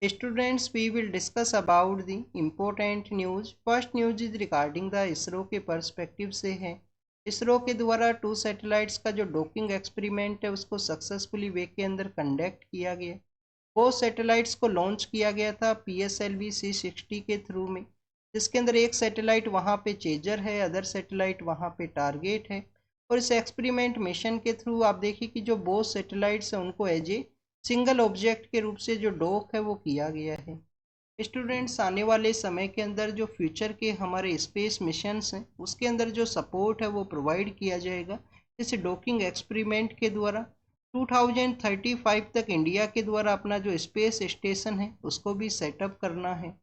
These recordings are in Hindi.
Students, we will discuss about the important news. First news is regarding the ISRO के पर्सपेक्टिव से है। इसरो के द्वारा 2 सैटेलाइट्स का जो डॉकिंग एक्सपेरिमेंट है उसको सक्सेसफुली वे के अंदर कंडक्ट किया गया। वो सैटेलाइट्स को लॉन्च किया गया था PSLV C60 के थ्रू में, जिसके अंदर एक सैटेलाइट वहाँ पे चेजर है, अदर सैटेलाइट वहाँ पे टारगेट है। और इस एक्सपेरिमेंट मिशन के थ्रू आप देखिए कि जो बोथ सैटेलाइट्स हैं उनको एज ए सिंगल ऑब्जेक्ट के रूप से जो डॉक है वो किया गया है। स्टूडेंट्स, आने वाले समय के अंदर जो फ्यूचर के हमारे स्पेस मिशंस हैं उसके अंदर जो सपोर्ट है वो प्रोवाइड किया जाएगा इस डॉकिंग एक्सपेरिमेंट के द्वारा। 2035 तक इंडिया के द्वारा अपना जो स्पेस स्टेशन है उसको भी सेटअप करना है।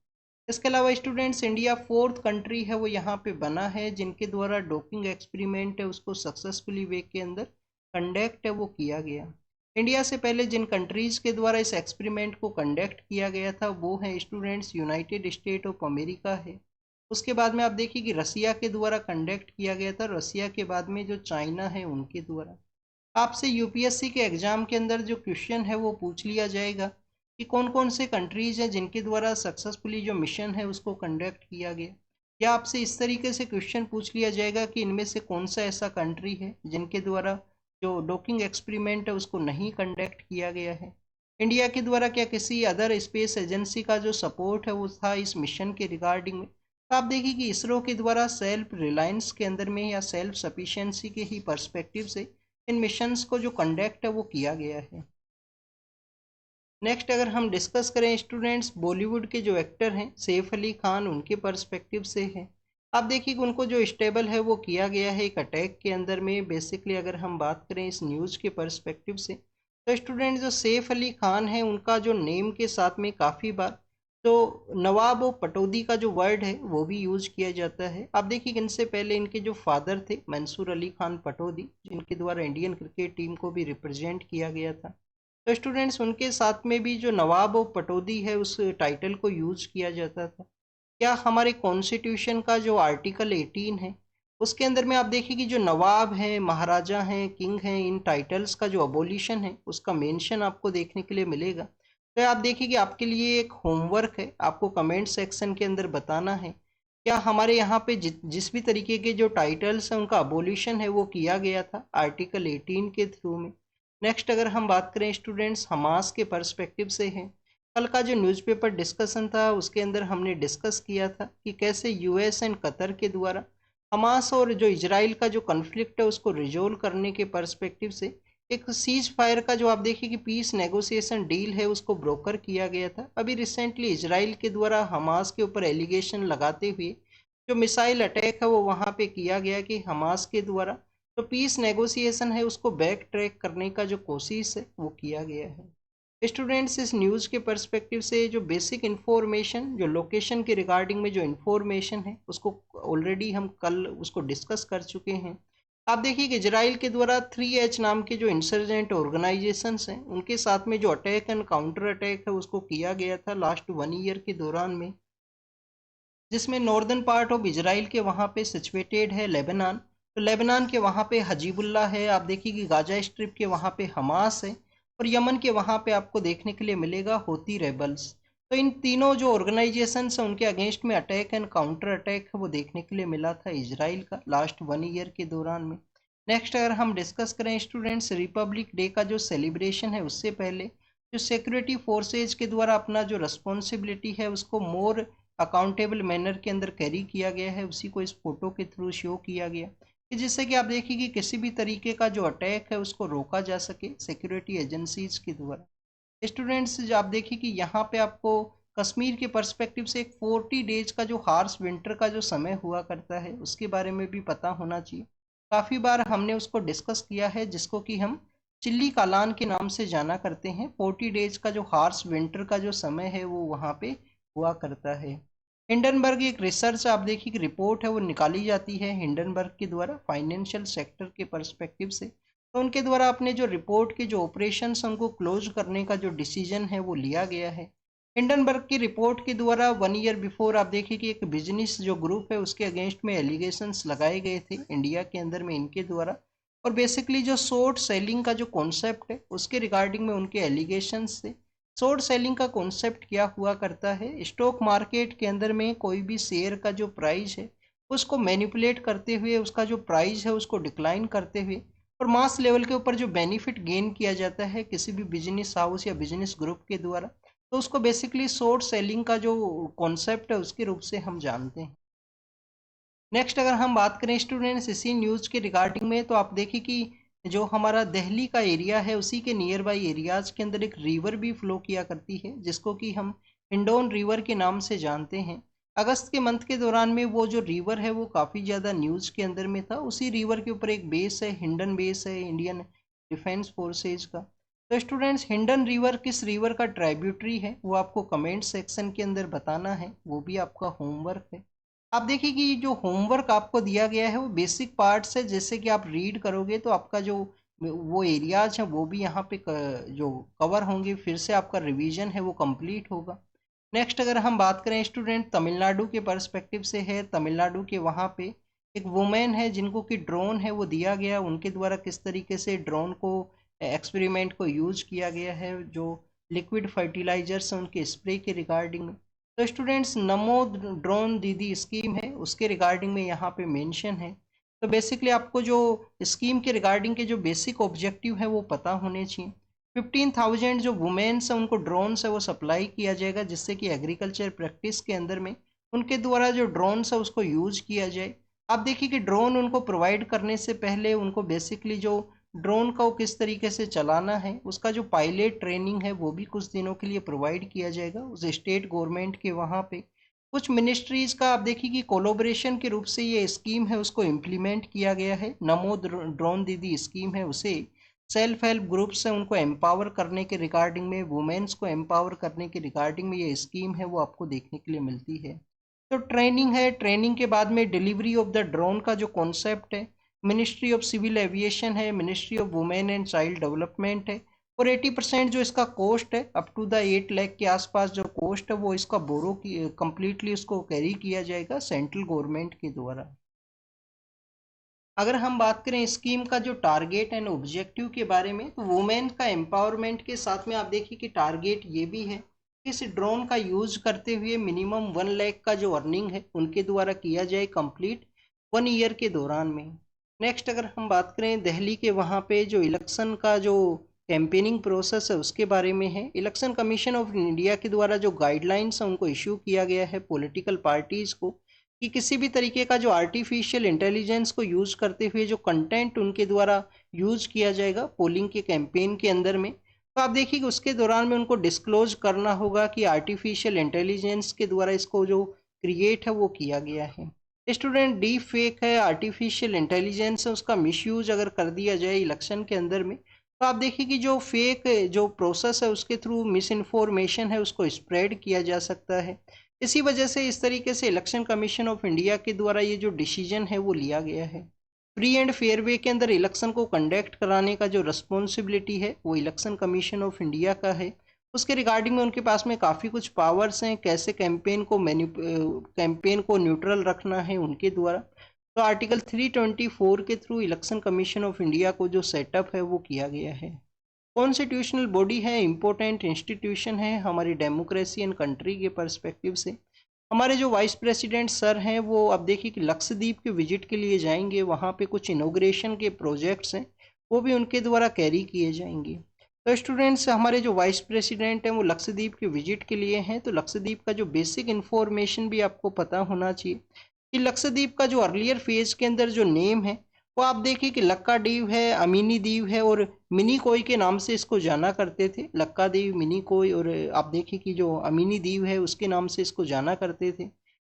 इसके अलावा स्टूडेंट्स, इंडिया 4th कंट्री है वो यहाँ पे बना है जिनके द्वारा डॉकिंग एक्सपेरिमेंट है उसको सक्सेसफुली वे के अंदर कंडक्ट है वो किया गया। इंडिया से पहले जिन कंट्रीज़ के द्वारा इस एक्सपेरिमेंट को कंडक्ट किया गया था वो है students United state of America है। उसके बाद में आप देखिए कि रसिया के द्वारा कंडक्ट किया गया था, रसिया के बाद में जो चाइना है उनके द्वारा। आपसे यूपीएससी के एग्जाम के अंदर जो क्वेश्चन है वो पूछ लिया जाएगा कि कौन कौन से कंट्रीज हैं जिनके द्वारा सक्सेसफुली जो मिशन है उसको कंडक्ट किया गया, या आपसे इस तरीके से क्वेश्चन पूछ लिया जाएगा कि इनमें से कौन सा ऐसा कंट्री है जिनके द्वारा जो डॉकिंग एक्सपेरिमेंट है उसको नहीं कंडक्ट किया गया है। इंडिया के द्वारा क्या किसी अदर स्पेस एजेंसी का जो सपोर्ट है वो था इस मिशन के रिगार्डिंग में। तो आप देखिए कि इसरो के द्वारा सेल्फ रिलायंस के अंदर में या सेल्फ सफिशिएंसी के ही पर्सपेक्टिव से इन मिशंस को जो कंडक्ट है वो किया गया है। नेक्स्ट अगर हम डिस्कस करें स्टूडेंट्स, बॉलीवुड के जो एक्टर हैं सैफ अली खान, उनके पर्सपेक्टिव से है। आप देखिए कि उनको जो स्टेबल है वो किया गया है एक अटैक के अंदर में। बेसिकली अगर हम बात करें इस न्यूज़ के पर्सपेक्टिव से तो स्टूडेंट जो सैफ अली खान है उनका जो नेम के साथ में काफ़ी बार तो नवाब और पटौदी का जो वर्ड है वो भी यूज किया जाता है। आप देखिए कि इनसे पहले इनके जो फादर थे मंसूर अली खान पटौदी, जिनके द्वारा इंडियन क्रिकेट टीम को भी रिप्रेजेंट किया गया था, तो स्टूडेंट्स उनके साथ में भी जो नवाब ऑफ पटौदी है उस टाइटल को यूज किया जाता था। क्या हमारे कॉन्स्टिट्यूशन का जो आर्टिकल 18 है उसके अंदर में आप देखिए कि जो नवाब हैं, महाराजा हैं, किंग हैं, इन टाइटल्स का जो अबोलिशन है उसका मेंशन आपको देखने के लिए मिलेगा। तो आप देखिए कि आपके लिए एक होमवर्क है, आपको कमेंट सेक्शन के अंदर बताना है क्या हमारे यहाँ पे जिस भी तरीके के जो टाइटल्स हैं उनका अबोलिशन है वो किया गया था आर्टिकल 18 के थ्रू में। नेक्स्ट अगर हम बात करें स्टूडेंट्स हमास के पर्सपेक्टिव से है। कल का जो न्यूज़पेपर डिस्कशन था उसके अंदर हमने डिस्कस किया था कि कैसे यूएस एंड कतर के द्वारा हमास और जो इजराइल का जो कन्फ्लिक्ट है उसको रिजोल्व करने के पर्सपेक्टिव से एक सीज फायर का जो आप देखिए कि पीस नेगोशिएशन डील है उसको ब्रोकर किया गया था। अभी रिसेंटली इजराइल के द्वारा हमास के ऊपर एलिगेशन लगाते हुए जो मिसाइल अटैक है वो वहाँ पे किया गया कि हमास के द्वारा तो पीस नेगोशिएशन है उसको बैक ट्रैक करने का जो कोशिश है वो किया गया है। स्टूडेंट्स, इस न्यूज़ के पर्सपेक्टिव से जो बेसिक इन्फॉर्मेशन जो लोकेशन के रिगार्डिंग में जो इन्फॉर्मेशन है उसको ऑलरेडी हम कल उसको डिस्कस कर चुके हैं। आप देखिए कि इजराइल के द्वारा 3H नाम के जो इंसर्जेंट ऑर्गेनाइजेशंस हैं उनके साथ में जो अटैक एंड काउंटर अटैक है उसको किया गया था लास्ट 1 ईयर के दौरान में, जिसमें नॉर्दर्न पार्ट ऑफ इजराइल के वहाँ पे सिचुएटेड है लेबनान, तो लेबनान के वहाँ पे हजीबुल्ला है। आप देखिए कि गाजा स्ट्रिप के वहाँ पे हमास है और यमन के वहाँ पे आपको देखने के लिए मिलेगा होती रेबल्स। तो इन तीनों जो ऑर्गेनाइजेशंस हैं उनके अगेंस्ट में अटैक एंड काउंटर अटैक है वो देखने के लिए मिला था इजराइल का लास्ट 1 ईयर के दौरान में। नेक्स्ट अगर हम डिस्कस करें स्टूडेंट्स, रिपब्लिक डे का जो सेलिब्रेशन है उससे पहले जो सिक्योरिटी फोर्सेज के द्वारा अपना जो रिस्पॉन्सिबिलिटी है उसको मोर अकाउंटेबल मैनर के अंदर कैरी किया गया है, उसी को इस फोटो के थ्रू शो किया गया कि जिससे कि आप देखिए कि किसी भी तरीके का जो अटैक है उसको रोका जा सके सिक्योरिटी एजेंसीज के द्वारा। स्टूडेंट्स, आप देखिए कि यहाँ पे आपको कश्मीर के पर्सपेक्टिव से एक 40 डेज का जो हार्श विंटर का जो समय हुआ करता है उसके बारे में भी पता होना चाहिए। काफ़ी बार हमने उसको डिस्कस किया है जिसको कि हम चिल्ली कालान के नाम से जाना करते हैं। 40 डेज का जो हार्श विंटर का जो समय है वो वहाँ पे हुआ करता है। हिंडनबर्ग एक रिसर्च आप देखिए कि रिपोर्ट है वो निकाली जाती है हिंडनबर्ग के द्वारा फाइनेंशियल सेक्टर के पर्सपेक्टिव से, तो उनके द्वारा अपने जो रिपोर्ट के जो ऑपरेशंस उनको क्लोज करने का जो डिसीजन है वो लिया गया है। हिंडनबर्ग की रिपोर्ट के द्वारा 1 ईयर बिफोर आप देखिए कि एक बिजनेस जो ग्रुप है उसके अगेंस्ट में एलिगेशंस लगाए गए थे इंडिया के अंदर में इनके द्वारा, और बेसिकली जो शॉर्ट सेलिंग का जो कॉन्सेप्ट है उसके रिगार्डिंग में उनके एलिगेशंस थे शॉर्ट सेलिंग का कॉन्सेप्ट क्या हुआ करता है, स्टॉक मार्केट के अंदर में कोई भी शेयर का जो प्राइस है उसको मैनिपुलेट करते हुए, उसका जो प्राइस है उसको डिक्लाइन करते हुए और मास लेवल के ऊपर जो बेनिफिट गेन किया जाता है किसी भी बिजनेस हाउस या बिजनेस ग्रुप के द्वारा, तो उसको बेसिकली शॉर्ट सेलिंग का जो कॉन्सेप्ट है उसके रूप से हम जानते हैं। नेक्स्ट अगर हम बात करें स्टूडेंट्स इसी न्यूज़ के रिगार्डिंग में, तो आप देखिए कि जो हमारा दिल्ली का एरिया है उसी के नियर बाई एरियाज के अंदर एक रिवर भी फ्लो किया करती है जिसको कि हम हिंडौन रिवर के नाम से जानते हैं। अगस्त के मंथ के दौरान में वो जो रिवर है वो काफ़ी ज़्यादा न्यूज़ के अंदर में था। उसी रिवर के ऊपर एक बेस है, हिंडन बेस है इंडियन डिफेंस फोर्सेज का। तो स्टूडेंट्स हिंडन रिवर किस रिवर का ट्राइब्यूटरी है वो आपको कमेंट सेक्शन के अंदर बताना है, वो भी आपका होमवर्क है। आप देखिए कि जो होमवर्क आपको दिया गया है वो बेसिक पार्ट्स है, जैसे कि आप रीड करोगे तो आपका जो वो एरियाज हैं वो भी यहाँ पे जो कवर होंगे, फिर से आपका रिवीजन है वो कंप्लीट होगा। नेक्स्ट अगर हम बात करें स्टूडेंट तमिलनाडु के पर्सपेक्टिव से है, तमिलनाडु के वहाँ पे एक वुमेन है जिनको कि ड्रोन है वो दिया गया, उनके द्वारा किस तरीके से ड्रोन को एक्सपेरिमेंट को यूज किया गया है, जो लिक्विड फर्टिलाइजर्स हैं उनके स्प्रे के रिगार्डिंग में। तो स्टूडेंट्स नमो ड्रोन दीदी स्कीम है उसके रिगार्डिंग में यहाँ पे मेंशन है। तो बेसिकली आपको जो स्कीम के रिगार्डिंग के जो बेसिक ऑब्जेक्टिव है वो पता होने चाहिए। 15,000 जो वुमेन्स हैं उनको ड्रोन्स है वो सप्लाई किया जाएगा, जिससे कि एग्रीकल्चर प्रैक्टिस के अंदर में उनके द्वारा जो ड्रोन्स है उसको यूज किया जाए। आप देखिए कि ड्रोन उनको प्रोवाइड करने से पहले उनको बेसिकली जो ड्रोन को किस तरीके से चलाना है उसका जो पायलट ट्रेनिंग है वो भी कुछ दिनों के लिए प्रोवाइड किया जाएगा उस स्टेट गवर्नमेंट के वहाँ पे। कुछ मिनिस्ट्रीज का आप देखिए कि कोलोब्रेशन के रूप से ये स्कीम है उसको इम्प्लीमेंट किया गया है। नमो ड्रोन दीदी स्कीम है उसे सेल्फ हेल्प ग्रुप्स हैं उनको एम्पावर करने के रिगार्डिंग में, वुमेन्स को एम्पावर करने के रिगार्डिंग में ये स्कीम है वो आपको देखने के लिए मिलती है। तो ट्रेनिंग है, ट्रेनिंग के बाद में डिलीवरी ऑफ द ड्रोन का जो कॉन्सेप्ट है मिनिस्ट्री ऑफ सिविल एविएशन है, ministry of women and child development है। और 80% जो इसका कॉस्ट है अप टू द 8 लाख के आसपास जो कॉस्ट है वो इसका बोरो की कम्प्लीटली उसको कैरी किया जाएगा सेंट्रल गवर्नमेंट के द्वारा। अगर हम बात करें स्कीम का जो टारगेट एंड ऑब्जेक्टिव के बारे में, तो वुमेन का एम्पावरमेंट के साथ में आप देखिए कि टारगेट ये भी है कि इस ड्रोन का यूज करते हुए मिनिमम 1 लाख का जो अर्निंग है उनके द्वारा किया जाए कंप्लीट 1 ईयर के दौरान में। नेक्स्ट अगर हम बात करें दिल्ली के वहाँ पे जो इलेक्शन का जो कैंपेनिंग प्रोसेस है उसके बारे में है। इलेक्शन कमीशन ऑफ इंडिया के द्वारा जो गाइडलाइंस है उनको इश्यू किया गया है पॉलिटिकल पार्टीज़ को कि किसी भी तरीके का जो आर्टिफिशियल इंटेलिजेंस को यूज़ करते हुए जो कंटेंट उनके द्वारा यूज़ किया जाएगा पोलिंग के कैंपेन के अंदर में, तो आप देखिए कि उसके दौरान में उनको डिस्क्लोज करना होगा कि आर्टिफिशियल इंटेलिजेंस के द्वारा इसको जो क्रिएट है वो किया गया है। स्टूडेंट डी फेक है, आर्टिफिशियल इंटेलिजेंस है, उसका मिसयूज अगर कर दिया जाए इलेक्शन के अंदर में, तो आप देखिए कि जो फेक जो प्रोसेस है उसके थ्रू मिस इन्फॉर्मेशन है उसको स्प्रेड किया जा सकता है। इसी वजह से इस तरीके से इलेक्शन कमीशन ऑफ इंडिया के द्वारा ये जो डिसीजन है वो लिया गया है। फ्री एंड फेयर वे के अंदर इलेक्शन को कंडक्ट कराने का जो रिस्पॉन्सिबिलिटी है वो इलेक्शन कमीशन ऑफ इंडिया का है। उसके रिगार्डिंग में उनके पास में काफ़ी कुछ पावर्स हैं, कैसे कैंपेन को न्यूट्रल रखना है उनके द्वारा। तो आर्टिकल 324 के through election commission of India को जो सेटअप है वो किया गया है। कॉन्स्टिट्यूशनल बॉडी है, इम्पोर्टेंट इंस्टीट्यूशन है हमारी डेमोक्रेसी एंड कंट्री के पर्सपेक्टिव से। हमारे जो वाइस प्रेसिडेंट सर हैं वो अब देखिए कि लक्षद्वीप के विजिट के लिए जाएंगे, वहाँ पे कुछ इनोग्रेशन के प्रोजेक्ट्स हैं वो भी उनके द्वारा कैरी किए जाएंगे। तो स्टूडेंट्स हमारे जो वाइस प्रेसिडेंट हैं वो लक्षद्वीप के विजिट के लिए हैं, तो लक्षद्वीप का जो बेसिक इन्फॉर्मेशन भी आपको पता होना चाहिए कि लक्षद्वीप का जो अर्लियर फेज के अंदर जो नेम है वो आप देखिए कि लक्का द्वीप है, अमीनी द्वीप है और मिनी कोई के नाम से इसको जाना करते थे। लक्का द्वीप, मिनी कोई और आप देखिए कि जो अमीनी द्वीप है उसके नाम से इसको जाना करते थे।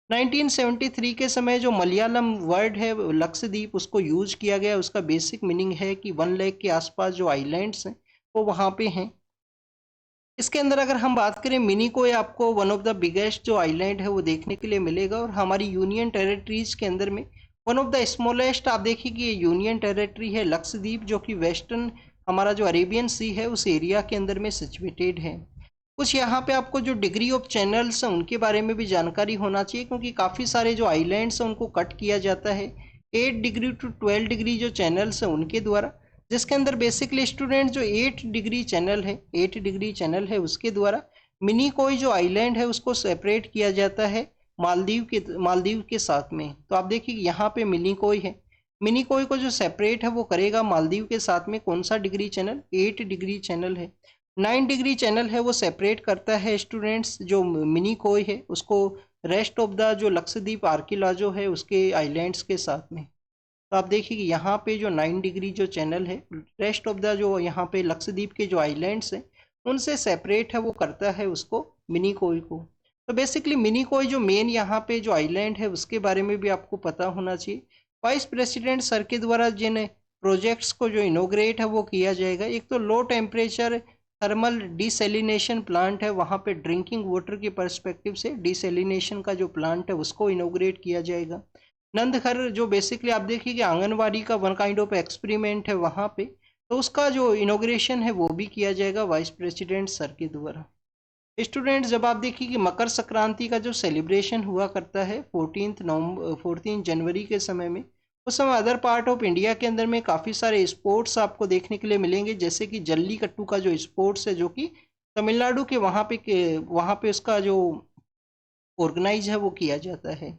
1973 के समय जो मलयालम वर्ड है लक्षद्वीप उसको यूज किया गया, उसका बेसिक मीनिंग है कि 1 लाख के आसपास जो आइलैंड्स हैं वो वहाँ पे हैं। इसके अंदर अगर हम बात करें मिनी कोई, आपको वन ऑफ द बिगेस्ट जो आइलैंड है वो देखने के लिए मिलेगा और हमारी यूनियन टेरिटरीज के अंदर में वन ऑफ द स्मॉलेस्ट आप देखिए कि यूनियन टेरिटरी है लक्षद्वीप, जो कि वेस्टर्न हमारा जो अरेबियन सी है उस एरिया के अंदर में सिचुएटेड है। कुछ यहाँ पे आपको जो डिग्री ऑफ चैनल्स हैं उनके बारे में भी जानकारी होना चाहिए, क्योंकि काफ़ी सारे जो आइलैंड्स हैं उनको कट किया जाता है 8 डिग्री टू 12 डिग्री जो चैनल्स हैं उनके द्वारा। जिसके अंदर बेसिकली स्टूडेंट जो 8 डिग्री चैनल है, 8 डिग्री चैनल है, उसके द्वारा मिनिकोय जो आइलैंड है उसको सेपरेट किया जाता है मालदीव के साथ में। तो आप देखिए यहाँ पे मिनिकोय है, मिनिकोय को जो सेपरेट है वो करेगा मालदीव के साथ में कौन सा डिग्री चैनल, 8 डिग्री चैनल है। 9 डिग्री चैनल है वो सेपरेट करता है स्टूडेंट्स जो मिनिकोय है उसको रेस्ट ऑफ द जो लक्षद्वीप आर्किलाजो है उसके आइलैंड्स के साथ में। तो आप देखिए कि यहाँ पे जो 9 डिग्री जो चैनल है रेस्ट ऑफ द जो यहाँ पे लक्षद्वीप के जो आइलैंड्स हैं उनसे सेपरेट है वो करता है उसको मिनिकोय को। तो बेसिकली मिनिकोय जो मेन यहाँ पे जो आइलैंड है उसके बारे में भी आपको पता होना चाहिए। वाइस प्रेसिडेंट सर के द्वारा जिन प्रोजेक्ट्स को जो इनोग्रेट है वो किया जाएगा, एक तो low temperature thermal desalination plant है, वहाँ पे ड्रिंकिंग वाटर के पर्सपेक्टिव से डिसैलिनेशन का जो प्लांट है उसको इनोग्रेट किया जाएगा। नंदघर जो बेसिकली आप देखिए कि आंगनवाड़ी का वन काइंड ऑफ एक्सपेरिमेंट है वहाँ पे, तो उसका जो इनोग्रेशन है वो भी किया जाएगा वाइस प्रेसिडेंट सर के द्वारा। स्टूडेंट्स जब आप देखिए कि मकर संक्रांति का जो सेलिब्रेशन हुआ करता है 14 जनवरी के समय में, उस समय अदर पार्ट ऑफ इंडिया के अंदर में काफ़ी सारे स्पोर्ट्स आपको देखने के लिए मिलेंगे, जैसे कि जल्लीकट्टू का जो स्पोर्ट्स है जो कि तमिलनाडु के वहाँ पे उसका जो ऑर्गेनाइज है वो किया जाता है।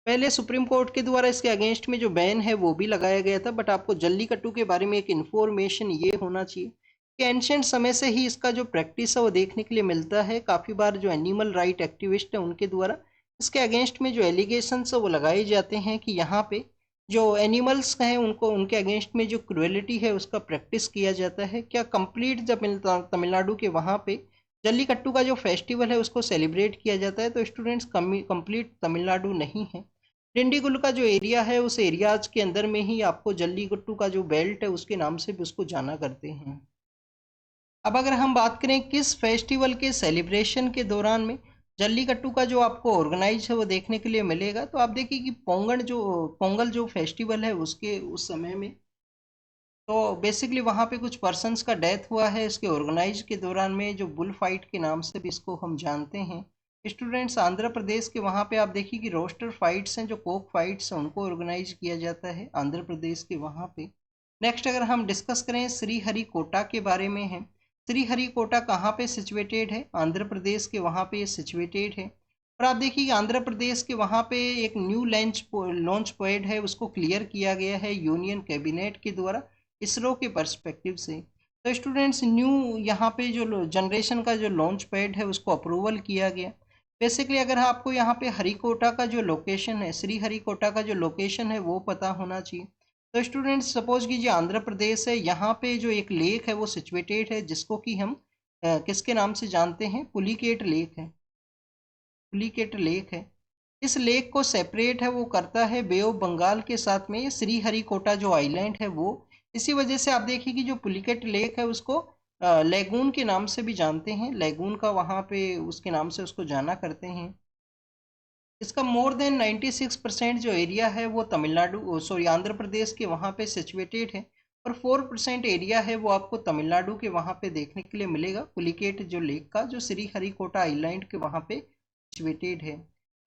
पहले सुप्रीम कोर्ट के द्वारा इसके अगेंस्ट में जो बैन है वो भी लगाया गया था, बट आपको जल्लीकट्टू के बारे में एक इन्फॉर्मेशन ये होना चाहिए कि एंशियंट समय से ही इसका जो प्रैक्टिस है वो देखने के लिए मिलता है। काफ़ी बार जो एनिमल राइट एक्टिविस्ट है उनके द्वारा इसके अगेंस्ट में जो एलिगेशंस है वो लगाए जाते हैं कि यहाँ पे जो एनिमल्स हैं उनको उनके अगेंस्ट में जो क्रुएलिटी है उसका प्रैक्टिस किया जाता है। क्या कंप्लीट जब तमिलनाडु के वहाँ पे जल्लीकट्टू का जो फेस्टिवल है उसको सेलिब्रेट किया जाता है, तो स्टूडेंट्स कंप्लीट तमिलनाडु नहीं है, डिंडीगुल का जो एरिया है उस एरियाज के अंदर में ही आपको जल्लीकट्टू का जो बेल्ट है उसके नाम से भी उसको जाना करते हैं। अब अगर हम बात करें किस फेस्टिवल के सेलिब्रेशन के दौरान में जल्लीकट्टू का जो आपको ऑर्गेनाइज है वो देखने के लिए मिलेगा, तो आप देखिए कि पोंगल जो फेस्टिवल है उसके उस समय में तो बेसिकली वहाँ पे कुछ पर्सन्स का डेथ हुआ है इसके ऑर्गेनाइज के दौरान में, जो बुल फाइट के नाम से भी इसको हम जानते हैं। स्टूडेंट्स आंध्र प्रदेश के वहाँ पे आप देखिए कि रोस्टर फाइट्स हैं, जो कोक फाइट्स हैं उनको ऑर्गेनाइज किया जाता है आंध्र प्रदेश के वहाँ पे। नेक्स्ट अगर हम डिस्कस करें श्रीहरिकोटा के बारे में है, श्रीहरिकोटा कहाँ पे सिचुएटेड है, आंध्र प्रदेश के वहाँ पे सिचुएटेड है। और आप देखिए कि आंध्र प्रदेश के वहाँ पे एक न्यू लॉन्च पैड है उसको क्लियर किया गया है यूनियन कैबिनेट के द्वारा इसरो के पर्सपेक्टिव से। तो स्टूडेंट्स न्यू यहाँ पे जो जनरेशन का जो लॉन्च पैड है उसको अप्रूवल किया गया। बेसिकली अगर आपको यहाँ पे हरिकोटा का जो लोकेशन है, श्री हरिकोटा का जो लोकेशन है वो पता होना चाहिए। तो स्टूडेंट्स सपोज कीजिए आंध्र प्रदेश है, यहाँ पे जो एक लेक है वो सिचुएटेड है जिसको कि हम किसके नाम से जानते हैं, पुलिकेट लेक है, पुलिकेट लेक है। इस लेक को सेपरेट है वो करता है बे ऑफ बंगाल के साथ में श्री हरिकोटा जो आइलैंड है वो। इसी वजह से आप देखिए कि जो पुलिकेट लेक है उसको लेगून के नाम से भी जानते हैं, लेगून का वहाँ पे उसके नाम से उसको जाना करते हैं। इसका मोर देन 96% जो एरिया है वो तमिलनाडु सॉरी आंध्र प्रदेश के वहाँ पे सिचुएटेड है, और 4% एरिया है वो आपको तमिलनाडु के वहाँ पे देखने के लिए मिलेगा, पुलिकेट जो लेक का जो श्री हरिकोटा आइलैंड के वहाँ पे सिचुएटेड है।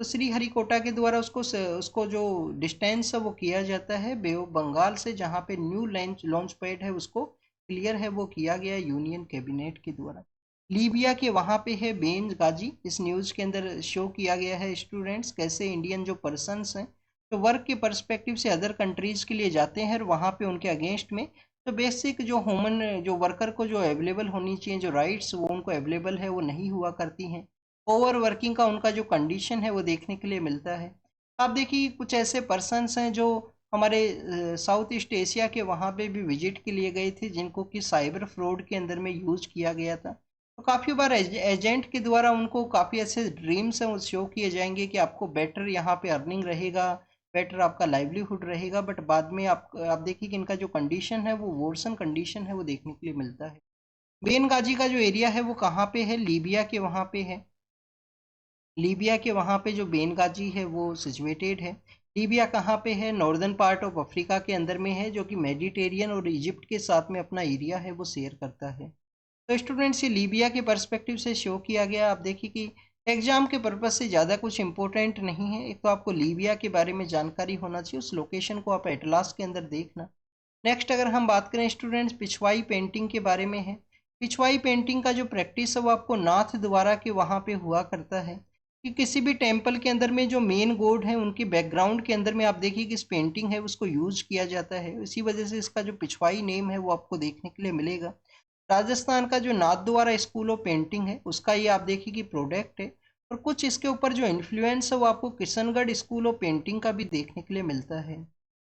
तो श्री हरिकोटा के द्वारा उसको जो डिस्टेंस है वो किया जाता है बे ऑफ बंगाल से, जहाँ पे न्यू लॉन्च पैड है उसको क्लियर है वो किया गया यूनियन कैबिनेट के द्वारा। लीबिया के वहाँ पे है बेंज गाजी, इस न्यूज़ के अंदर शो किया गया है स्टूडेंट्स कैसे इंडियन जो पर्सनस हैं तो वर्क के पर्सपेक्टिव से अदर कंट्रीज़ के लिए जाते हैं और वहाँ पे उनके अगेंस्ट में तो बेसिक जो ह्यूमन जो वर्कर को जो अवेलेबल होनी चाहिए जो राइट्स वो उनको अवेलेबल है वो नहीं हुआ करती हैं। ओवर वर्किंग का उनका जो कंडीशन है वो देखने के लिए मिलता है। आप देखिए कुछ ऐसे पर्सनस हैं जो हमारे साउथ ईस्ट एशिया के वहाँ पे भी विजिट के लिए गए थे जिनको कि साइबर फ्रॉड के अंदर में यूज किया गया था। तो काफ़ी बार एजेंट के द्वारा उनको काफ़ी ऐसे ड्रीम्स हैं वो शो किए जाएंगे कि आपको बेटर यहाँ पे अर्निंग रहेगा, बेटर आपका लाइवलीहुड रहेगा, बट बाद में आप देखिए कि इनका जो कंडीशन है वो वोर्सन कंडीशन है वो देखने के लिए मिलता है। बेनगाजी का जो एरिया है वो कहाँ पे है, लीबिया के वहाँ पे है, लीबिया के वहाँ पे जो बेनगाजी है वो सिचुएटेड है। लीबिया कहाँ पे है, नॉर्दर्न पार्ट ऑफ अफ्रीका के अंदर में है जो कि मेडिटेरियन और इजिप्ट के साथ में अपना एरिया है वो शेयर करता है। तो स्टूडेंट्स ये लीबिया के पर्सपेक्टिव से शो किया गया। आप देखिए कि एग्जाम के पर्पज से ज़्यादा कुछ इंपॉर्टेंट नहीं है, एक तो आपको लीबिया के बारे में जानकारी होना चाहिए, उस लोकेशन को आप एटलास के अंदर देखना। नेक्स्ट अगर हम बात करें स्टूडेंट्स पिछवाई पेंटिंग के बारे में है। पिछवाई पेंटिंग का जो प्रैक्टिस है वो आपको नाथ द्वारा के वहाँ पे हुआ करता है कि किसी भी टेम्पल के अंदर में जो मेन गॉड है उनके बैकग्राउंड के अंदर में आप देखिए कि इस पेंटिंग है उसको यूज किया जाता है, इसी वजह से इसका जो पिछवाई नेम है वो आपको देखने के लिए मिलेगा। राजस्थान का जो नाथ द्वारा स्कूल ऑफ पेंटिंग है उसका ये आप देखिए कि प्रोडक्ट है, और कुछ इसके ऊपर जो इन्फ्लुएंस है वो आपको किशनगढ़ स्कूल ऑफ पेंटिंग का भी देखने के लिए मिलता है।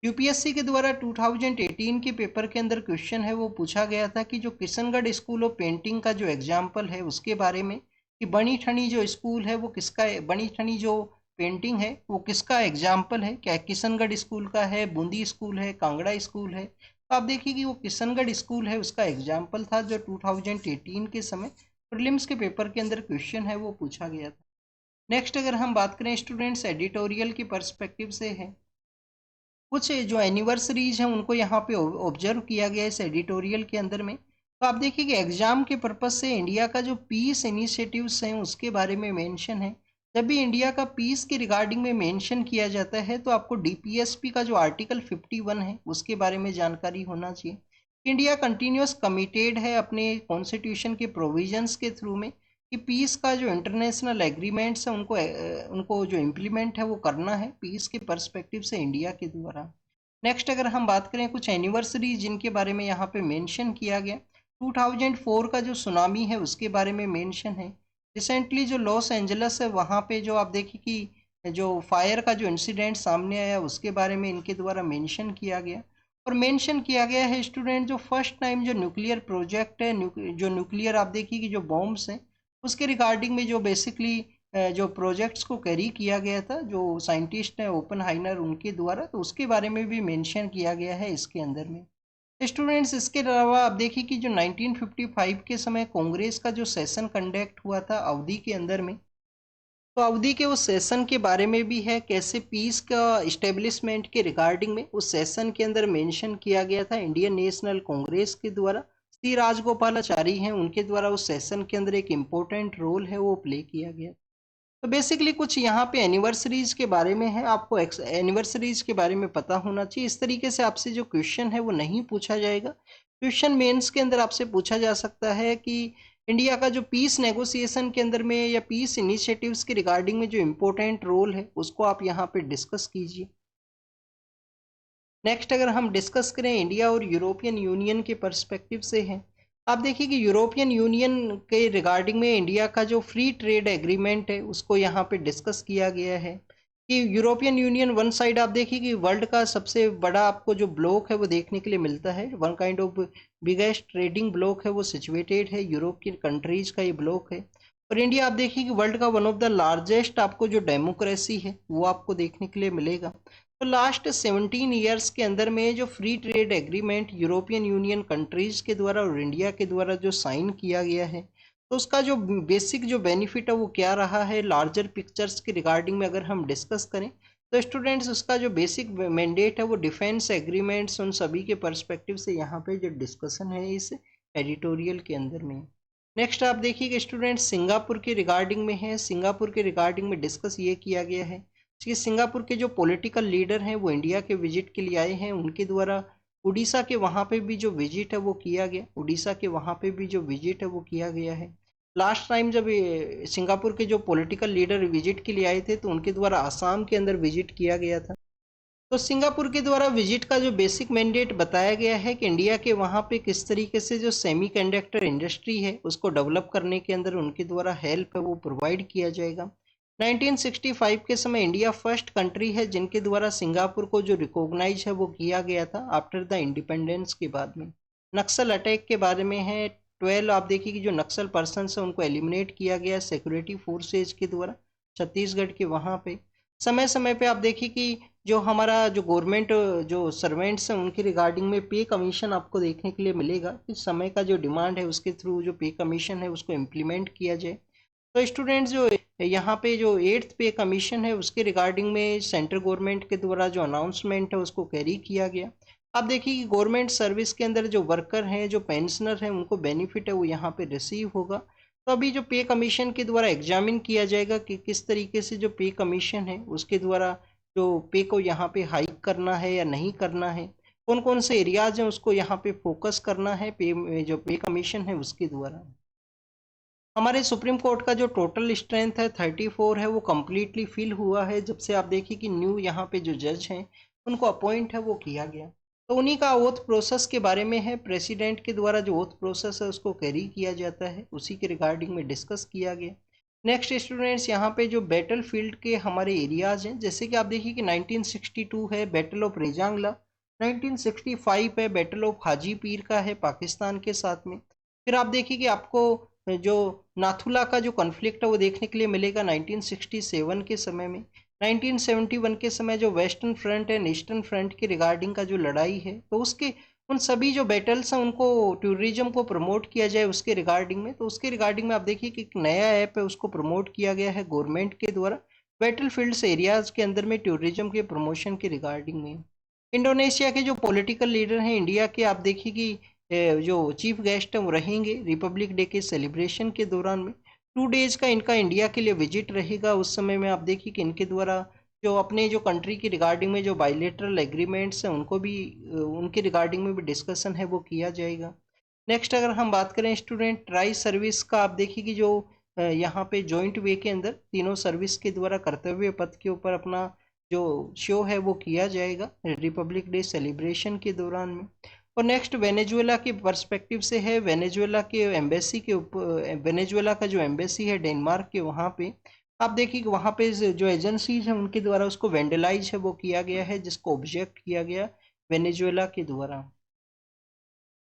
यूपीएससी के द्वारा 2018 के पेपर के अंदर क्वेश्चन है वो पूछा गया था कि जो किशनगढ़ स्कूल ऑफ पेंटिंग का जो एग्जाम्पल है उसके बारे में कि बनी ठनी जो स्कूल है वो किसका, बनी ठनी जो पेंटिंग है वो किसका एग्जाम्पल है, क्या किशनगढ़ स्कूल का है, बूंदी स्कूल है, कांगड़ा स्कूल है। तो आप देखिए कि वो किशनगढ़ स्कूल है उसका एग्जाम्पल था जो 2018 के समय प्रीलिम्स के पेपर के अंदर क्वेश्चन है वो पूछा गया था। नेक्स्ट अगर हम बात करें स्टूडेंट्स एडिटोरियल की पर्सपेक्टिव से है, कुछ जो एनिवर्सरीज हैं उनको यहाँ पे ऑब्जर्व किया गया है इस एडिटोरियल के अंदर में। तो आप देखिए कि एग्जाम के पर्पज से इंडिया का जो पीस इनिशिएटिव्स हैं उसके बारे में मेंशन है। जब भी इंडिया का पीस के रिगार्डिंग में मेंशन किया जाता है तो आपको डीपीएसपी का जो आर्टिकल 51 है उसके बारे में जानकारी होना चाहिए। इंडिया कंटिन्यूस कमिटेड है अपने कॉन्स्टिट्यूशन के प्रोविजंस के थ्रू में कि पीस का जो इंटरनेशनल एग्रीमेंट्स है उनको जो इम्प्लीमेंट है वो करना है पीस के पर्सपेक्टिव से इंडिया के द्वारा। नेक्स्ट अगर हम बात करें कुछ एनिवर्सरी जिनके बारे में यहाँ पे मेंशन किया गया, 2004 का जो सुनामी है उसके बारे में मेंशन है। रिसेंटली जो लॉस एंजलस है वहाँ पे जो आप देखिए कि जो फायर का जो इंसिडेंट सामने आया उसके बारे में इनके द्वारा मेंशन किया गया। और मेंशन किया गया है स्टूडेंट जो फर्स्ट टाइम जो न्यूक्लियर प्रोजेक्ट है, जो न्यूक्लियर आप देखिए कि जो बॉम्ब्स हैं उसके रिगार्डिंग में जो बेसिकली जो प्रोजेक्ट्स को कैरी किया गया था जो साइंटिस्ट हैं ओपनहाइमर उनके द्वारा, तो उसके बारे में भी मेंशन किया गया है इसके अंदर में। स्टूडेंट्स इसके अलावा आप देखिए कि जो 1955 के समय कांग्रेस का जो सेशन कंडक्ट हुआ था अवधि के अंदर में, तो अवधि के उस सेशन के बारे में भी है कैसे पीस का इस्टेब्लिशमेंट के रिगार्डिंग में उस सेशन के अंदर मेंशन किया गया था इंडियन नेशनल कांग्रेस के द्वारा। श्री राजगोपालाचारी हैं उनके द्वारा उस सेशन के अंदर एक इम्पोर्टेंट रोल है वो प्ले किया गया। तो बेसिकली कुछ यहाँ पे एनिवर्सरीज के बारे में है, आपको एनिवर्सरीज के बारे में पता होना चाहिए। इस तरीके से आपसे जो क्वेश्चन है वो नहीं पूछा जाएगा। क्वेश्चन मेंस के अंदर आपसे पूछा जा सकता है कि इंडिया का जो पीस नेगोशिएशन के अंदर में या पीस इनिशिएटिव्स के रिगार्डिंग में जो इम्पोर्टेंट रोल है उसको आप यहाँ पे डिस्कस कीजिए। नेक्स्ट अगर हम डिस्कस करें इंडिया और यूरोपियन यूनियन के पर्सपेक्टिव से है, आप देखिए कि यूरोपियन यूनियन के रिगार्डिंग में इंडिया का जो फ्री ट्रेड एग्रीमेंट है उसको यहाँ पे डिस्कस किया गया है कि यूरोपियन यूनियन वन साइड आप देखिए कि वर्ल्ड का सबसे बड़ा आपको जो ब्लॉक है वो देखने के लिए मिलता है, one kind of biggest trading block है वो सिचुएटेड है यूरोप की कंट्रीज का ये ब्लॉक है। और इंडिया आप देखिए कि वर्ल्ड का वन ऑफ द लार्जेस्ट आपको जो डेमोक्रेसी है वो आपको देखने के लिए मिलेगा। तो लास्ट 17 ईयर्स के अंदर में जो free trade agreement European union countries के द्वारा और इंडिया के द्वारा जो साइन किया गया है, तो उसका जो बेसिक जो बेनिफिट है वो क्या रहा है लार्जर पिक्चर्स के रिगार्डिंग में अगर हम डिस्कस करें तो स्टूडेंट्स उसका जो बेसिक मैंडेट है वो डिफेंस एग्रीमेंट्स उन सभी के पर्सपेक्टिव से यहाँ पे जो डिस्कशन है इस एडिटोरियल के अंदर में। नेक्स्ट आप देखिए कि स्टूडेंट्स सिंगापुर के रिगार्डिंग में है, सिंगापुर के रिगार्डिंग में डिस्कस ये किया गया है कि सिंगापुर के जो पॉलिटिकल लीडर हैं वो इंडिया के विजिट के लिए आए हैं, उनके द्वारा उड़ीसा के वहाँ पे भी जो विजिट है वो किया गया, उड़ीसा के वहाँ पे भी जो विजिट है वो किया गया है। लास्ट टाइम जब सिंगापुर के जो पॉलिटिकल लीडर विजिट के लिए आए थे तो उनके द्वारा आसाम के अंदर विजिट किया गया था। तो सिंगापुर के द्वारा विजिट का जो बेसिक मैंडेट बताया गया है कि इंडिया के वहाँ पे किस तरीके से जो सेमीकंडक्टर इंडस्ट्री है उसको डेवलप करने के अंदर उनके द्वारा हेल्प है वो प्रोवाइड किया जाएगा। 1965 के समय इंडिया फर्स्ट कंट्री है जिनके द्वारा सिंगापुर को जो रिकॉग्नाइज है वो किया गया था आफ्टर द इंडिपेंडेंस के बाद में। नक्सल अटैक के बारे में है, 12 आप देखिए कि जो नक्सल पर्सन है उनको एलिमिनेट किया गया सिक्योरिटी फोर्सेज के द्वारा छत्तीसगढ़ के वहाँ पे। समय समय पे आप देखिए कि जो हमारा जो गवर्नमेंट जो सर्वेंट्स हैं उनके रिगार्डिंग में पे कमीशन आपको देखने के लिए मिलेगा कि समय का जो डिमांड है उसके थ्रू जो पे कमीशन है उसको इम्प्लीमेंट किया जाए। तो स्टूडेंट्स जो यहाँ पे जो 8th पे कमीशन है उसके रिगार्डिंग में सेंट्रल गवर्नमेंट के द्वारा जो अनाउंसमेंट है उसको कैरी किया गया। आप देखिए कि गवर्नमेंट सर्विस के अंदर जो वर्कर हैं जो पेंशनर हैं उनको बेनिफिट है वो यहाँ पे रिसीव होगा। तो अभी जो पे कमीशन के द्वारा एग्जामिन किया जाएगा कि किस तरीके से जो पे कमीशन है उसके द्वारा जो पे को यहाँ पे हाइक करना है या नहीं करना है। कौन कौन से एरियाज हैं उसको यहाँ पे फोकस करना है, जो पे कमीशन है उसके द्वारा। हमारे सुप्रीम कोर्ट का जो टोटल स्ट्रेंथ है 34 है, वो कम्प्लीटली फिल हुआ है जब से आप देखिए कि न्यू यहाँ पे जो जज हैं उनको अपॉइंट है वो किया गया। तो उन्हीं का ओथ प्रोसेस के बारे में है, प्रेसिडेंट के द्वारा जो ओथ प्रोसेस है उसको कैरी किया जाता है, उसी के रिगार्डिंग में डिस्कस किया गया। नेक्स्ट स्टूडेंट्स, यहाँ पे जो बैटल फील्ड के हमारे एरियाज हैं, जैसे कि आप देखिए कि 1962 है बैटल ऑफ रेजांगला, 1965 है बैटल ऑफ हाजी पीर का है पाकिस्तान के साथ में। फिर आप देखिए कि आपको जो नाथुला का जो कॉन्फ्लिक्ट है वो देखने के लिए मिलेगा 1967 के समय में। 1971 के समय जो western front end eastern front के रिगार्डिंग का जो लड़ाई है, तो उसके उन सभी जो बैटल्स हैं उनको टूरिज्म को प्रमोट किया जाए उसके रिगार्डिंग में। तो उसके रिगार्डिंग में आप देखिए कि एक नया ऐप है उसको प्रमोट किया गया है गवर्नमेंट के द्वारा बैटल फील्ड्स एरियाज के अंदर में टूरिज्म के प्रमोशन के रिगार्डिंग में। इंडोनेशिया के जो पॉलिटिकल लीडर हैं इंडिया के, आप देखिए कि जो चीफ गेस्ट हैं वो रहेंगे रिपब्लिक डे के सेलिब्रेशन के दौरान में। 2 डेज का इनका इंडिया के लिए विजिट रहेगा। उस समय में आप देखिए कि इनके द्वारा जो अपने जो कंट्री की रिगार्डिंग में जो बायलेटरल एग्रीमेंट्स हैं उनको भी उनके रिगार्डिंग में भी डिस्कशन है वो किया जाएगा। नेक्स्ट अगर हम बात करें स्टूडेंट ट्राई सर्विस का, आप देखिए कि जो यहाँ पे जॉइंट वे के अंदर तीनों सर्विस के द्वारा कर्तव्य पथ के ऊपर अपना जो शो है वो किया जाएगा रिपब्लिक डे सेलिब्रेशन के दौरान में। और नेक्स्ट वेनेजुएला के पर्सपेक्टिव से है, वेनेजुएला के एम्बेसी के ऊपर, वेनेजुएला का जो एम्बेसी है डेनमार्क के, वहाँ पे आप देखिए कि वहाँ पे जो एजेंसीज हैं उनके द्वारा उसको वेंडलाइज है वो किया गया है, जिसको ऑब्जेक्ट किया गया वेनेजुएला के द्वारा।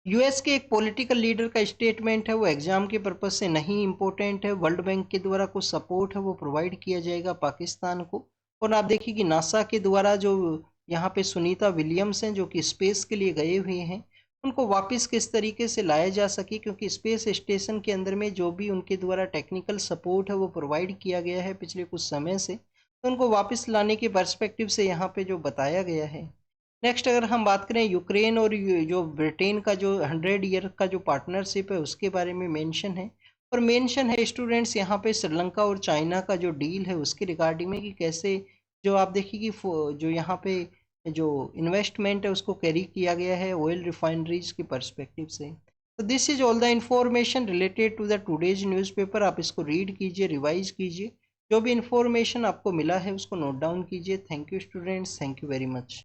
यूएस के एक पॉलिटिकल लीडर का स्टेटमेंट है वो एग्जाम के पर्पज से नहीं इम्पोर्टेंट है, वर्ल्ड बैंक के द्वारा कुछ सपोर्ट है वो प्रोवाइड किया जाएगा पाकिस्तान को। और आप देखिए कि नासा के द्वारा जो यहाँ पे सुनीता विलियम्स हैं जो कि स्पेस के लिए गए हुए हैं, उनको वापस किस तरीके से लाया जा सके, क्योंकि स्पेस स्टेशन के अंदर में जो भी उनके द्वारा टेक्निकल सपोर्ट है वो प्रोवाइड किया गया है पिछले कुछ समय से, तो उनको वापस लाने के पर्सपेक्टिव से यहाँ पे जो बताया गया है। नेक्स्ट अगर हम बात करें यूक्रेन और जो ब्रिटेन का जो 100 ईयर का जो पार्टनरशिप है उसके बारे में मेंशन है। और मेंशन है स्टूडेंट्स यहाँ पे श्रीलंका और चाइना का जो डील है उसके रिगार्डिंग में, कि कैसे जो आप देखिए कि जो यहाँ पे जो इन्वेस्टमेंट है उसको कैरी किया गया है ऑयल रिफाइनरीज के पर्सपेक्टिव से। तो this is all the information related to the today's newspaper. आप इसको रीड कीजिए, रिवाइज कीजिए, जो भी इंफॉर्मेशन आपको मिला है उसको नोट डाउन कीजिए। Thank you students, thank you very much.